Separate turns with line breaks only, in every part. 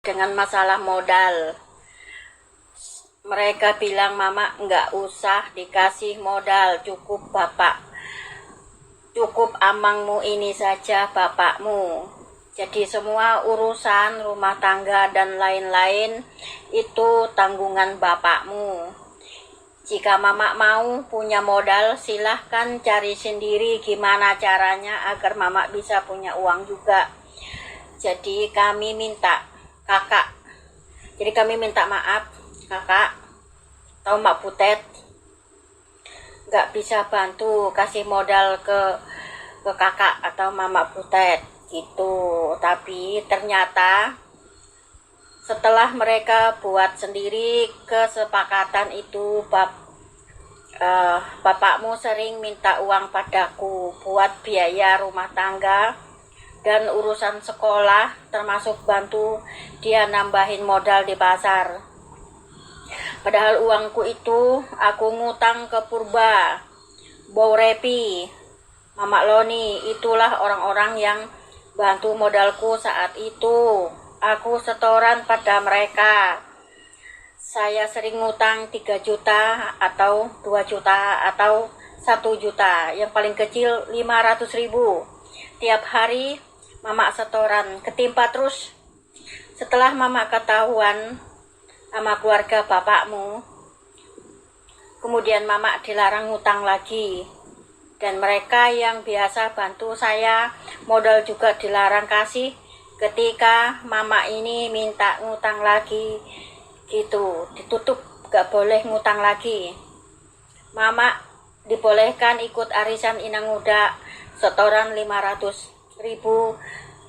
dengan masalah modal. Mereka bilang mama nggak usah dikasih modal, cukup amangmu ini saja bapakmu. Jadi semua urusan rumah tangga dan lain-lain itu tanggungan bapakmu. Jika mama mau punya modal, silahkan cari sendiri gimana caranya agar mama bisa punya uang juga. Jadi kami minta maaf kakak atau Mak Butet nggak bisa bantu kasih modal ke kakak atau Mama Butet gitu. Tapi ternyata setelah mereka buat sendiri kesepakatan itu, bapakmu sering minta uang padaku buat biaya rumah tangga dan urusan sekolah, termasuk bantu dia nambahin modal di pasar. Padahal uangku itu aku ngutang ke Purba, Baurepi, Mama Loni. Itulah orang-orang yang bantu modalku saat itu. Aku setoran pada mereka. Saya sering ngutang 3 juta atau 2 juta atau 1 juta. Yang paling kecil 500.000. Tiap hari mama setoran, ketimpa terus. Setelah mama ketahuan sama keluarga bapakmu, kemudian mama dilarang ngutang lagi. Dan mereka yang biasa bantu saya modal juga dilarang kasih ketika mama ini minta ngutang lagi gitu. Ditutup, gak boleh ngutang lagi. Mama dibolehkan ikut arisan Inang Muda setoran 500.000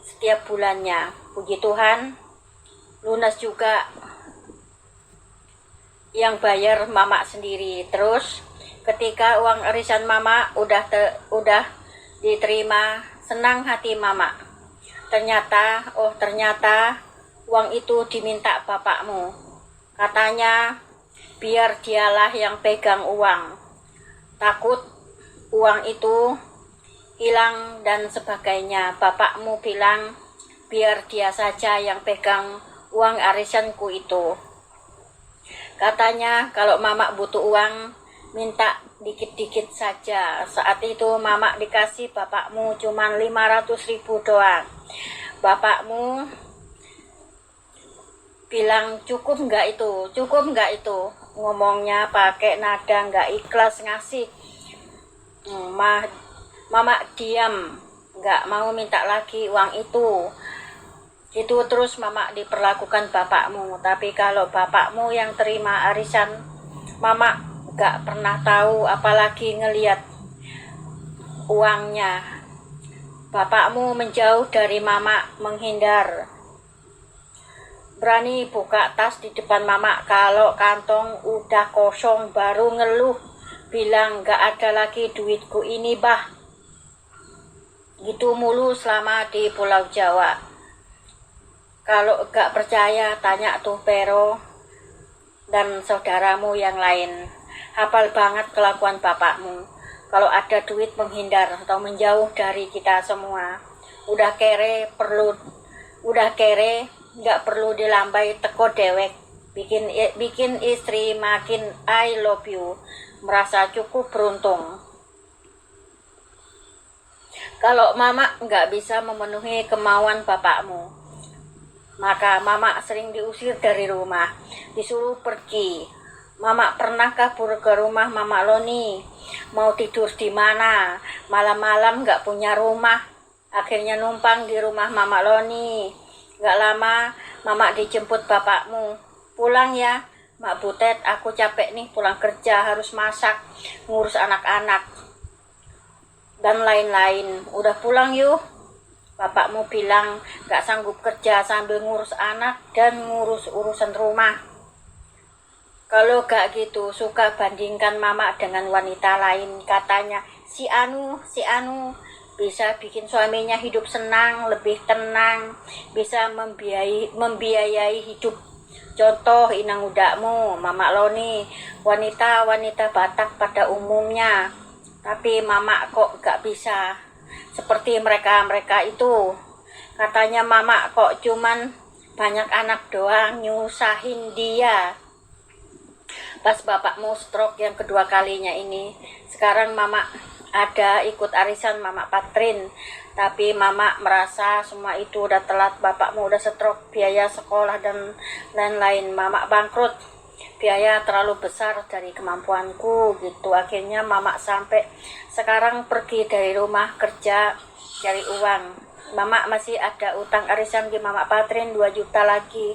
setiap bulannya. Puji Tuhan, lunas juga yang bayar mama sendiri. Terus ketika uang arisan mama udah diterima, senang hati mama. Ternyata uang itu diminta bapakmu. Katanya biar dialah yang pegang uang. Takut uang itu hilang dan sebagainya. Bapakmu bilang biar dia saja yang pegang uang arisanku itu. Katanya kalau mama butuh uang, minta dikit-dikit saja. Saat itu mama dikasih bapakmu cuma 500.000 doang. Bapakmu bilang cukup nggak itu, ngomongnya pakai nada nggak ikhlas ngasih. Mama diam, nggak mau minta lagi uang itu. Itu terus mama diperlakukan bapakmu. Tapi kalau bapakmu yang terima arisan, mama nggak pernah tahu, apalagi ngeliat uangnya. Bapakmu menjauh dari mama, menghindar. Berani buka tas di depan mama kalau kantong udah kosong, baru ngeluh, bilang nggak ada lagi duitku ini bah. Gitu mulu selama di Pulau Jawa. Kalau gak percaya, tanya tuh Pero dan saudaramu yang lain. Hafal banget kelakuan bapakmu. Kalau ada duit menghindar atau menjauh dari kita semua. Udah kere gak perlu dilambai, teko dewek. Bikin istri makin I love you, merasa cukup beruntung. Kalau mama nggak bisa memenuhi kemauan bapakmu, maka mama sering diusir dari rumah, disuruh pergi. Mama pernah kabur ke rumah Mama Loni, mau tidur di mana, malam-malam nggak punya rumah, akhirnya numpang di rumah Mama Loni. Nggak lama mama dijemput bapakmu, pulang ya Mak Butet, aku capek nih pulang kerja, harus masak, ngurus anak-anak dan lain-lain. Udah pulang yuk. Bapakmu bilang gak sanggup kerja sambil ngurus anak dan ngurus urusan rumah. Kalau gak gitu, suka bandingkan mama dengan wanita lain. Katanya si anu bisa bikin suaminya hidup senang, lebih tenang, bisa membiayai hidup. Contoh Inang Mudakmu, Mama Loni, wanita-wanita Batak pada umumnya. Tapi mama kok gak bisa seperti mereka itu. Katanya mama kok cuman banyak anak doang nyusahin dia. Pas bapakmu stroke yang kedua kalinya ini, sekarang mama ada ikut arisan mama Patrin, tapi mama merasa semua itu udah telat. Bapakmu udah stroke, biaya sekolah dan lain-lain, mama bangkrut, biaya terlalu besar dari kemampuanku gitu. Akhirnya mama sampai sekarang pergi dari rumah kerja cari uang. Mama masih ada utang arisan di mama Patrin 2 juta lagi,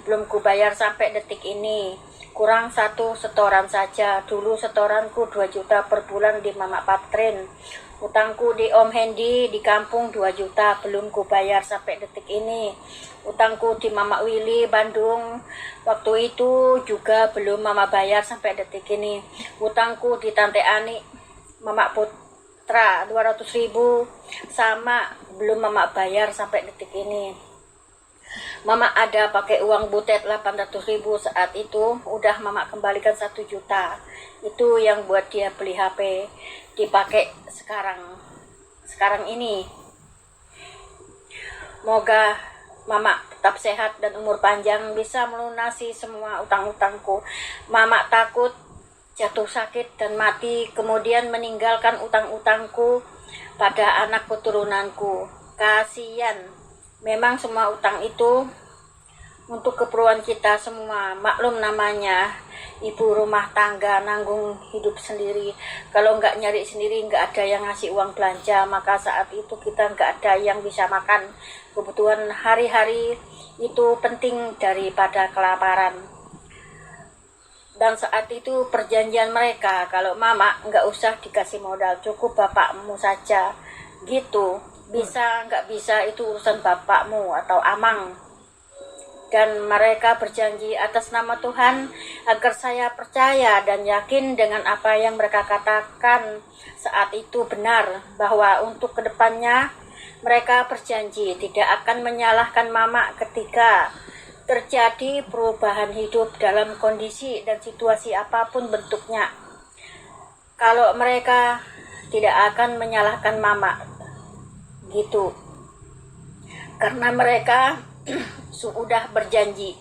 belum kubayar sampai detik ini, kurang 1 setoran saja. Dulu setoranku 2 juta per bulan di mama Patrin. Utangku di Om Hendy di kampung 2 juta, belum kubayar sampai detik ini. Utangku di Mama Willy Bandung waktu itu juga belum mama bayar sampai detik ini. Utangku di Tante Ani Mama Putra 200.000 sama belum mama bayar sampai detik ini. Mama ada pakai uang butet 800.000 saat itu, udah mama kembalikan 1 juta. Itu yang buat dia beli HP, dipakai sekarang ini. Moga mama tetap sehat dan umur panjang, bisa melunasi semua utang-utangku. Mama takut jatuh sakit dan mati, kemudian meninggalkan utang-utangku pada anak keturunanku. Kasihan. Memang semua utang itu untuk keperluan kita semua. Maklum namanya ibu rumah tangga, nanggung hidup sendiri. Kalau nggak nyari sendiri, nggak ada yang ngasih uang belanja, maka saat itu kita nggak ada yang bisa makan. Kebutuhan hari-hari itu penting daripada kelaparan. Dan saat itu perjanjian mereka, kalau mama nggak usah dikasih modal, cukup bapakmu saja gitu. Bisa nggak bisa itu urusan bapakmu atau amang. Dan mereka berjanji atas nama Tuhan agar saya percaya dan yakin dengan apa yang mereka katakan saat itu benar, bahwa untuk kedepannya mereka berjanji tidak akan menyalahkan mama ketika terjadi perubahan hidup dalam kondisi dan situasi apapun bentuknya. Kalau mereka tidak akan menyalahkan mama gitu, karena mereka sudah berjanji.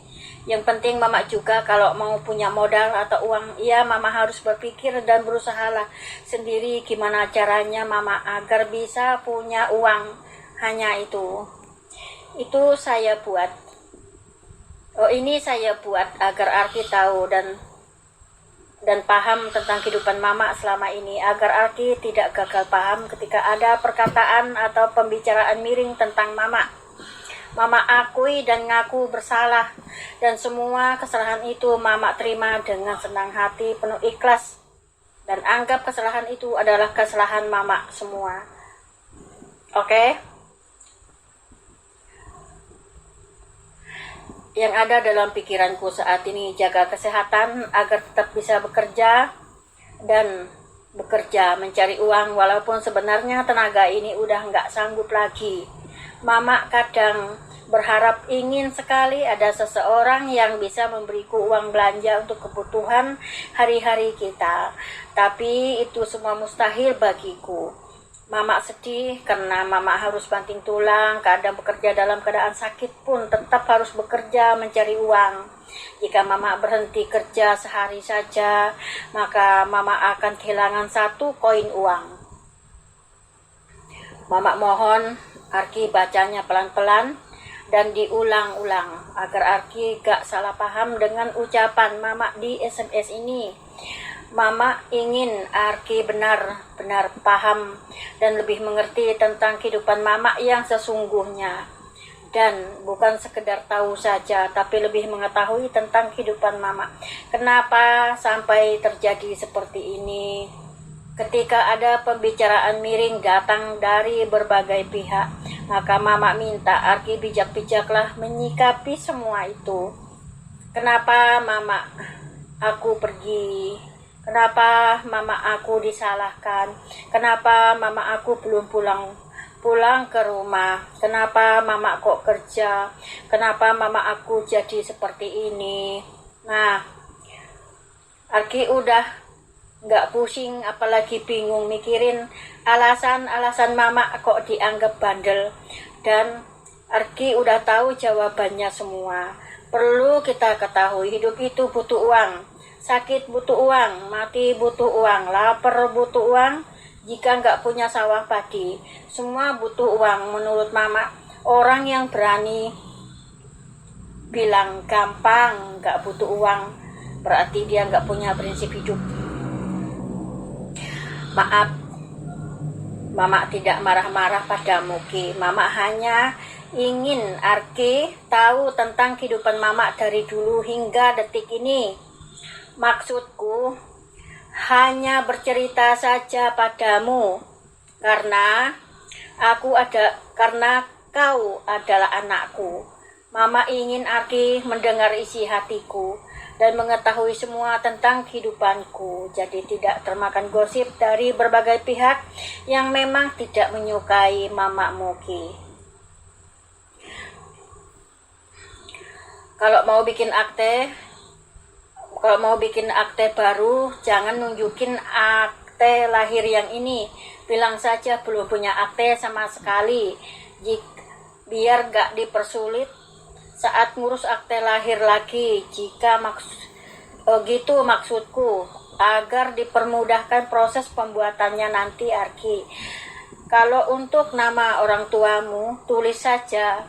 Yang penting mama juga kalau mau punya modal atau uang, ya mama harus berpikir dan berusahalah sendiri gimana caranya mama agar bisa punya uang. Hanya itu saya buat. Ini saya buat agar Arki tahu dan paham tentang kehidupan mama selama ini, agar Arki tidak gagal paham ketika ada perkataan atau pembicaraan miring tentang mama. Mama akui dan ngaku bersalah, dan semua kesalahan itu mama terima dengan senang hati, penuh ikhlas, dan anggap kesalahan itu adalah kesalahan mama semua. Oke? Yang ada dalam pikiranku saat ini, jaga kesehatan agar tetap bisa bekerja dan mencari uang, walaupun sebenarnya tenaga ini udah nggak sanggup lagi. Mama kadang berharap ingin sekali ada seseorang yang bisa memberiku uang belanja untuk kebutuhan hari-hari kita, tapi itu semua mustahil bagiku. Mama sedih karena mama harus banting tulang, kadang bekerja dalam keadaan sakit pun tetap harus bekerja mencari uang. Jika mama berhenti kerja sehari saja, maka mama akan kehilangan 1 koin uang. Mama mohon Arki bacanya pelan-pelan dan diulang-ulang agar Arki gak salah paham dengan ucapan mama di SMS ini. Mama ingin Arki benar-benar paham dan lebih mengerti tentang kehidupan mama yang sesungguhnya. Dan bukan sekedar tahu saja, tapi lebih mengetahui tentang kehidupan mama. Kenapa sampai terjadi seperti ini? Ketika ada pembicaraan miring datang dari berbagai pihak, maka mama minta Arki bijak-bijaklah menyikapi semua itu. Kenapa mama aku pergi? Kenapa mama aku disalahkan? Kenapa mama aku belum pulang ke rumah? Kenapa mama kok kerja? Kenapa mama aku jadi seperti ini? Nah, Arki udah nggak pusing, apalagi bingung mikirin alasan-alasan mama kok dianggap bandel. Dan Arki udah tahu jawabannya semua. Perlu kita ketahui, hidup itu butuh uang. Sakit butuh uang, mati butuh uang, lapar butuh uang. Jika nggak punya sawah padi, semua butuh uang. Menurut Mama, orang yang berani bilang gampang nggak butuh uang, berarti dia nggak punya prinsip hidup. Maaf, Mama tidak marah-marah padamu, Ki. Mama hanya ingin Arki tahu tentang kehidupan Mama dari dulu hingga detik ini. Maksudku hanya bercerita saja padamu karena karena kau adalah anakku. Mama ingin Arki mendengar isi hatiku dan mengetahui semua tentang kehidupanku, jadi tidak termakan gosip dari berbagai pihak yang memang tidak menyukai Mama Muki. Kalau mau bikin akte baru, jangan nunjukin akte lahir yang ini. Bilang saja belum punya akte sama sekali, biar gak dipersulit saat ngurus akte lahir lagi. Gitu maksudku, agar dipermudahkan proses pembuatannya nanti, Arki. Kalau untuk nama orang tuamu, tulis saja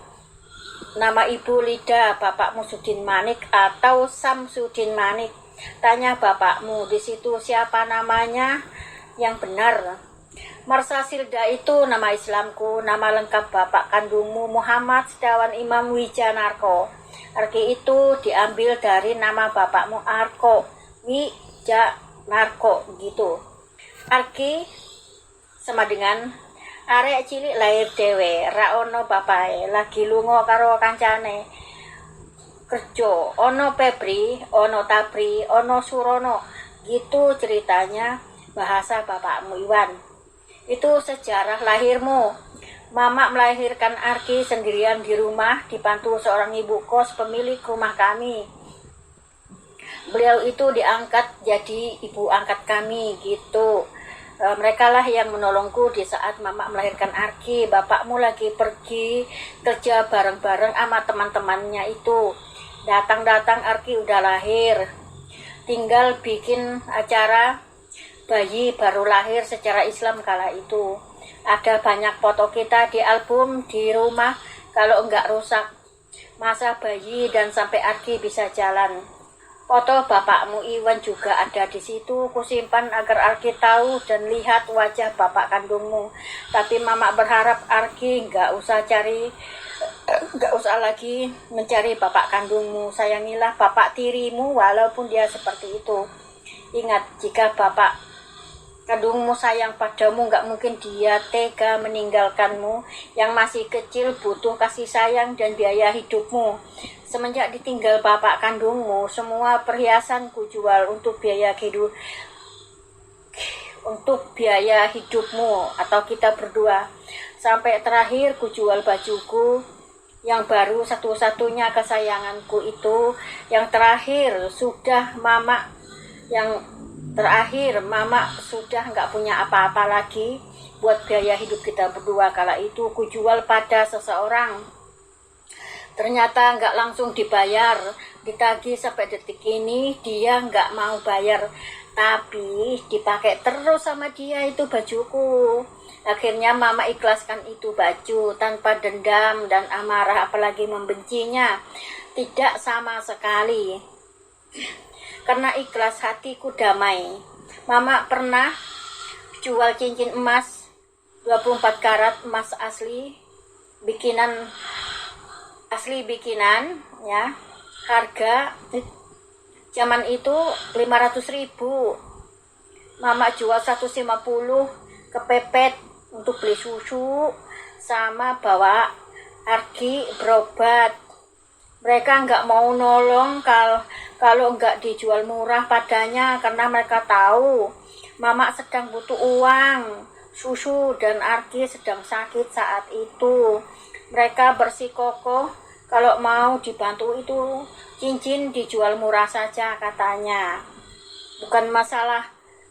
nama Ibu Lida, bapakmu Sudin Manik atau Samsudin Manik. Tanya bapakmu di situ siapa namanya yang benar. Marsasilda itu nama Islamku, nama lengkap bapak kandungmu Muhammad Setiawan Imam Wijanarko. Arki itu diambil dari nama bapakmu Arko Wijanarko gitu. Arki sama dengan arek cilik lahir dhewe, ra ono bapae, lagi lunga karo kancane kerja, ono Febri, ono Tabri, ono Surono. Gitu ceritanya bahasa bapakmu Iwan. Itu sejarah lahirmu. Mama melahirkan Arki sendirian di rumah, dibantu seorang ibu kos pemilik rumah kami. Beliau itu diangkat jadi ibu angkat kami gitu. Mereka lah yang menolongku di saat Mama melahirkan Arki. Bapakmu lagi pergi kerja bareng-bareng sama teman-temannya itu. Datang-datang Arki udah lahir. Tinggal bikin acara bayi baru lahir secara Islam kala itu. Ada banyak foto kita di album di rumah. Kalau enggak rusak masa bayi dan sampai Arki bisa jalan. Foto bapakmu Iwan juga ada di situ. Kusimpan agar Arki tahu dan lihat wajah bapak kandungmu. Tapi Mama berharap Arki nggak usah lagi mencari bapak kandungmu. Sayangilah bapak tirimu walaupun dia seperti itu. Ingat, jika bapak kandungmu sayang padamu, nggak mungkin dia tega meninggalkanmu. Yang masih kecil butuh kasih sayang dan biaya hidupmu. Semenjak ditinggal bapak kandungmu, semua perhiasan ku jual untuk biaya hidupmu atau kita berdua. Sampai terakhir ku jual bajuku yang baru, satu-satunya kesayanganku itu. Yang terakhir Mama sudah nggak punya apa-apa lagi buat biaya hidup kita berdua. Kala itu ku jual pada seseorang. Ternyata nggak langsung dibayar, ditagih sampai detik ini dia nggak mau bayar, tapi dipakai terus sama dia itu bajuku. Akhirnya Mama ikhlaskan itu baju tanpa dendam dan amarah, apalagi membencinya, tidak sama sekali. Karena ikhlas hatiku damai. Mama pernah jual cincin emas 24 karat emas asli bikinan ya, harga zaman itu 500.000. Mama jual 150 kepepet untuk beli susu sama bawa Arki berobat. Mereka nggak mau nolong kalau nggak dijual murah padanya, karena mereka tahu Mama sedang butuh uang susu dan Arki sedang sakit saat itu. Mereka bersikokoh kalau mau dibantu itu cincin dijual murah saja katanya. Bukan masalah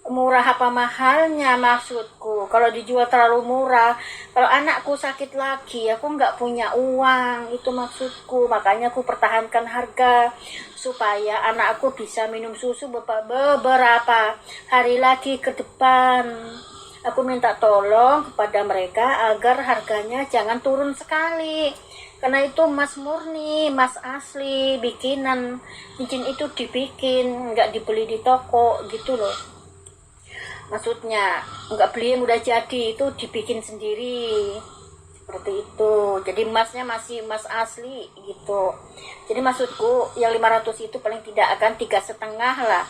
murah apa mahalnya maksudku. Kalau dijual terlalu murah, kalau anakku sakit lagi, aku nggak punya uang, itu maksudku. Makanya aku pertahankan harga supaya anakku bisa minum susu beberapa hari lagi ke depan. Aku minta tolong kepada mereka agar harganya jangan turun sekali. Karena itu emas murni, emas asli, bikinan. Cincin itu dibikin, nggak dibeli di toko gitu loh. Maksudnya nggak beli yang udah jadi, itu dibikin sendiri seperti itu. Jadi emasnya masih emas asli gitu. Jadi maksudku yang 500 itu paling tidak akan 3,5 lah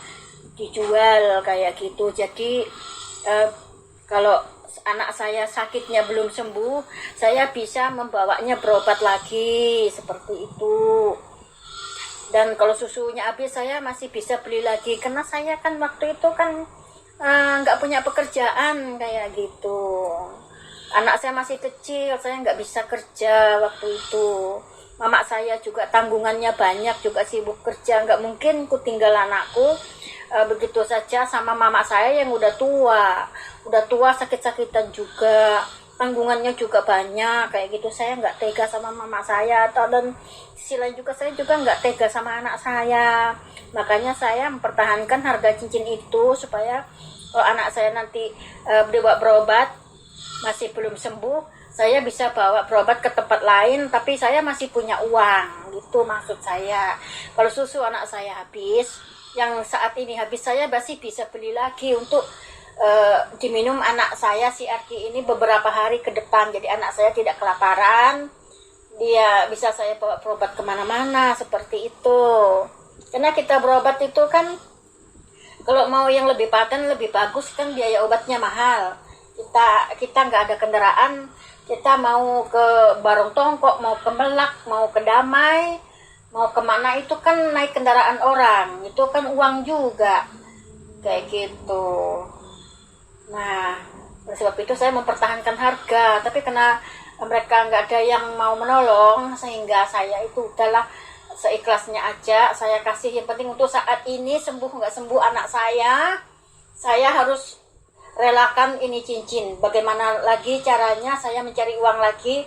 dijual kayak gitu. Jadi kalau anak saya sakitnya belum sembuh, saya bisa membawanya berobat lagi seperti itu. Dan kalau susunya habis, saya masih bisa beli lagi karena saya kan waktu itu kan nggak punya pekerjaan kayak gitu. Anak saya masih kecil, saya nggak bisa kerja waktu itu. Mama saya juga tanggungannya banyak, juga sibuk kerja, nggak mungkin ku tinggal anakku begitu saja sama mama saya yang udah tua sakit-sakitan juga, tanggungannya juga banyak kayak gitu. Saya nggak tega sama mama saya, dan sisi lain juga saya juga nggak tega sama anak saya. Makanya saya mempertahankan harga cincin itu supaya kalau anak saya nanti dibawa berobat masih belum sembuh, saya bisa bawa berobat ke tempat lain, tapi saya masih punya uang gitu maksud saya. Kalau susu anak saya habis, yang saat ini habis, saya masih bisa beli lagi untuk diminum anak saya si Arki ini beberapa hari ke depan. Jadi anak saya tidak kelaparan, dia bisa saya bawa berobat kemana-mana seperti itu. Karena kita berobat itu kan, kalau mau yang lebih paten, lebih bagus kan biaya obatnya mahal. Kita nggak ada kendaraan, kita mau ke Barong Tongkok, mau ke Melak, mau ke Damai, mau kemana itu kan naik kendaraan orang, itu kan uang juga kayak gitu. Nah, oleh sebab itu saya mempertahankan harga, tapi karena mereka nggak ada yang mau menolong, sehingga saya itu udahlah seikhlasnya aja saya kasih. Yang penting untuk saat ini, sembuh nggak sembuh anak saya harus relakan ini cincin. Bagaimana lagi caranya saya mencari uang lagi,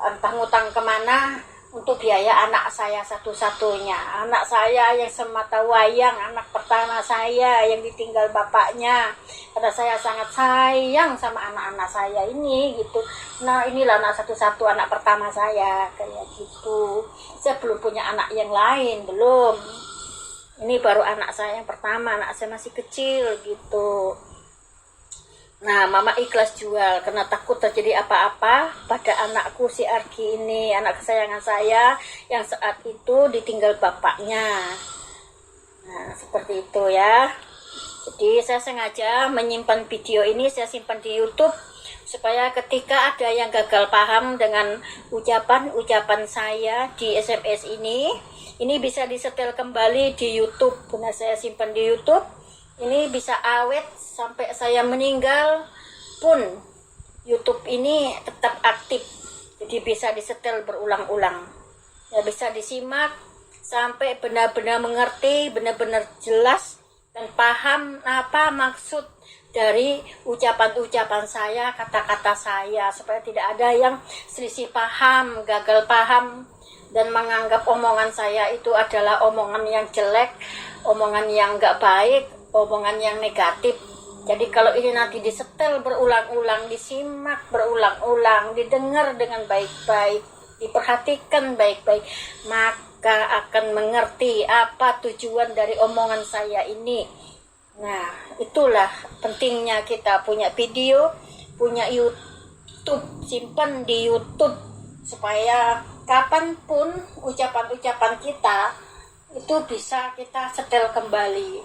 entah ngutang kemana untuk biaya anak saya satu-satunya. Anak saya yang semata wayang, anak pertama saya yang ditinggal bapaknya. Karena saya sangat sayang sama anak-anak saya ini gitu. Nah, inilah anak satu-satu, anak pertama saya kayak gitu. Saya belum punya anak yang lain, belum. Ini baru anak saya yang pertama, anak saya masih kecil gitu. Nah, mama ikhlas jual karena takut terjadi apa-apa pada anakku si Arki ini, anak kesayangan saya yang saat itu ditinggal bapaknya. Nah, seperti itu ya. Jadi saya sengaja menyimpan video ini, saya simpan di YouTube supaya ketika ada yang gagal paham dengan ucapan-ucapan saya di SMS ini bisa disetel kembali di YouTube. Karena saya simpan di YouTube, ini bisa awet sampai saya meninggal pun YouTube ini tetap aktif. Jadi bisa disetel berulang-ulang. Ya, bisa disimak sampai benar-benar mengerti, benar-benar jelas dan paham apa maksud dari ucapan-ucapan saya, kata-kata saya, supaya tidak ada yang selisih paham, gagal paham dan menganggap omongan saya itu adalah omongan yang jelek, omongan yang enggak baik, omongan yang negatif. Jadi kalau ini nanti disetel berulang-ulang, disimak berulang-ulang, didengar dengan baik-baik, diperhatikan baik-baik, maka akan mengerti apa tujuan dari omongan saya ini. Nah, itulah pentingnya kita punya video, punya YouTube, simpan di YouTube supaya kapanpun ucapan-ucapan kita itu bisa kita setel kembali.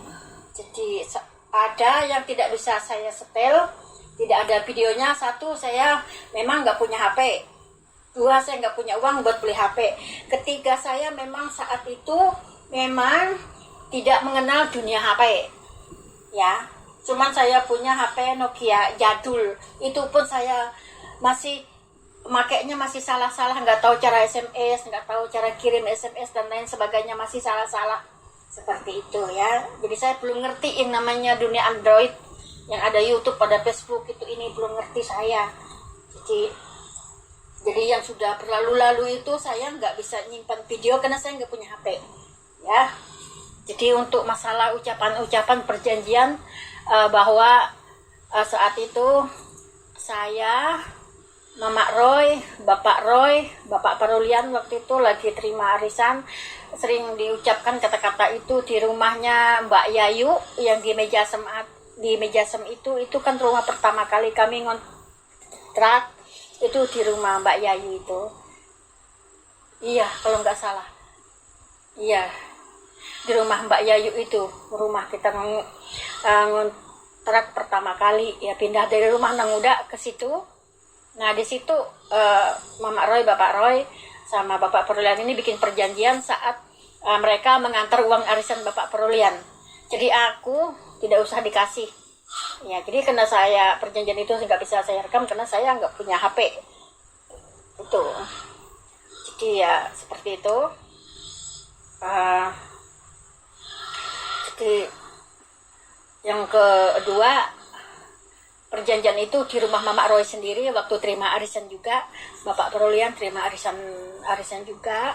Jadi ada yang tidak bisa saya setel, tidak ada videonya. Satu, saya memang nggak punya HP. Dua, saya nggak punya uang buat beli HP. Ketiga, saya memang saat itu memang tidak mengenal dunia HP. Ya, cuman saya punya HP Nokia jadul. Itu pun saya masih makainya masih salah-salah, nggak tahu cara SMS, nggak tahu cara kirim SMS dan lain sebagainya, masih salah-salah seperti itu ya. Jadi saya belum ngerti yang namanya dunia Android, yang ada YouTube, pada Facebook itu ini belum ngerti saya. Jadi yang sudah berlalu-lalu itu saya nggak bisa nyimpan video karena saya nggak punya HP, ya. Jadi untuk masalah ucapan-ucapan perjanjian bahwa saat itu saya, Mama Roy, Bapak Parulian waktu itu lagi terima arisan, sering diucapkan kata-kata itu di rumahnya Mbak Yayu yang di meja sem itu kan rumah pertama kali kami ngontrak itu di rumah Mbak Yayu itu. Iya, kalau nggak salah. Iya, di rumah Mbak Yayu itu, rumah kita ngontrak pertama kali, ya pindah dari rumah Nang Uda ke situ. Nah di situ Mama Roy, Bapak Roy sama Bapak Perulian ini bikin perjanjian saat mereka mengantar uang arisan Bapak Perulian. Jadi aku tidak usah dikasih. Ya, jadi karena saya perjanjian itu nggak bisa saya rekam karena saya nggak punya HP. Itu. Jadi ya seperti itu. Jadi yang kedua, perjanjian itu di rumah Mama Roy sendiri waktu terima arisan juga. Bapak Perulian terima arisan juga.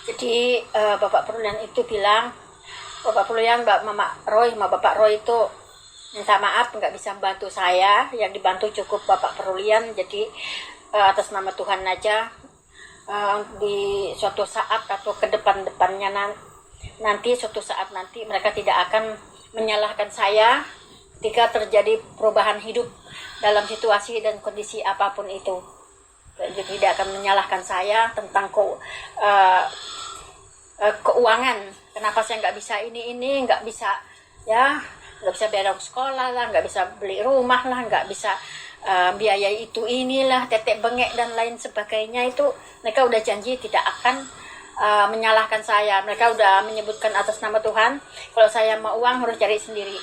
Jadi Bapak Perulian itu bilang, Bapak Perulian, Mama Roy sama Bapak Roy itu minta maaf nggak bisa membantu saya, yang dibantu cukup Bapak Perulian. Jadi atas nama Tuhan aja, di suatu saat atau ke depannya nanti suatu saat nanti mereka tidak akan menyalahkan saya ketika terjadi perubahan hidup dalam situasi dan kondisi apapun itu. Jadi tidak akan menyalahkan saya tentang keuangan. Kenapa saya nggak bisa ini nggak bisa, ya nggak bisa bayar sekolah lah, nggak bisa beli rumah lah, nggak bisa biaya itu inilah, tetek bengek dan lain sebagainya. Itu mereka udah janji tidak akan menyalahkan saya. Mereka udah menyebutkan atas nama Tuhan kalau saya mau uang harus cari sendiri.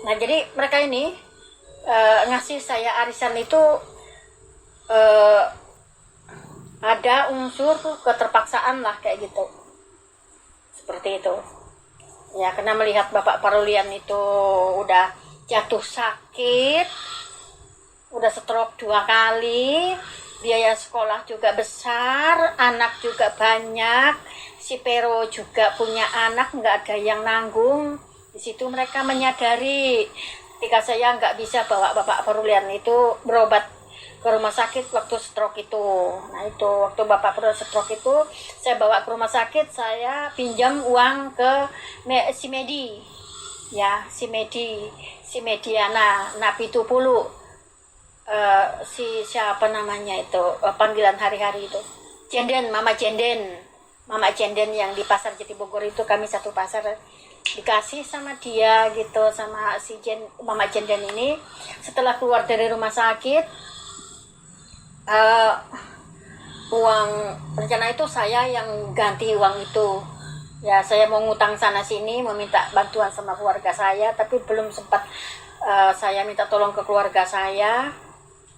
Nah jadi mereka ini ngasih saya arisan itu ada unsur keterpaksaan lah kayak gitu, seperti itu. Ya, karena melihat Bapak Parulian itu udah jatuh sakit, udah stroke 2 kali, biaya sekolah juga besar, anak juga banyak, si Pero juga punya anak, nggak ada yang nanggung. Di situ mereka menyadari ketika saya nggak bisa bawa Bapak Parulian itu berobat ke rumah sakit waktu stroke itu. Nah itu waktu Bapak Parulian stroke itu saya bawa ke rumah sakit, saya pinjam uang ke si Medi, ya si Mediana Napi Tupulu, si siapa namanya itu, panggilan hari-hari itu Mama Jenden yang di pasar Jati Bogor itu, kami satu pasar, dikasih sama dia gitu, sama si Mama Jenden ini. Setelah keluar dari rumah sakit, uang rencana itu saya yang ganti uang itu, ya saya mau ngutang sana sini, mau minta bantuan sama keluarga saya, tapi belum sempat saya minta tolong ke keluarga saya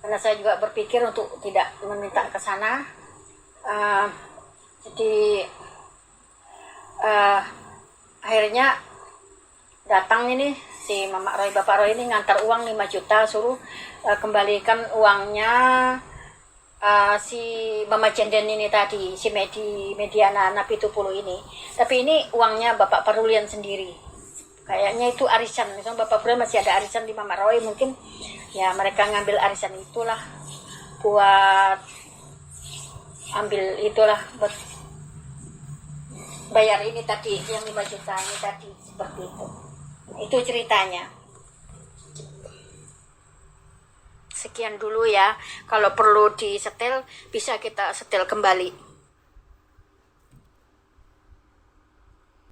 karena saya juga berpikir untuk tidak meminta ke sana. Jadi akhirnya datang ini si Mama Roy, Bapak Roy ini ngantar uang 5 juta, suruh kembalikan uangnya si Mama Jenden ini tadi, si Mediana Napi Tupulu ini. Tapi ini uangnya Bapak Parulian sendiri. Kayaknya itu arisan. Misalnya Bapak Parulian masih ada arisan di Mama Roy, mungkin ya mereka ngambil arisan itulah buat buat bayar ini tadi, yang 5 juta ini tadi, seperti itu. Itu ceritanya. Sekian dulu ya, kalau perlu disetel bisa kita setel kembali.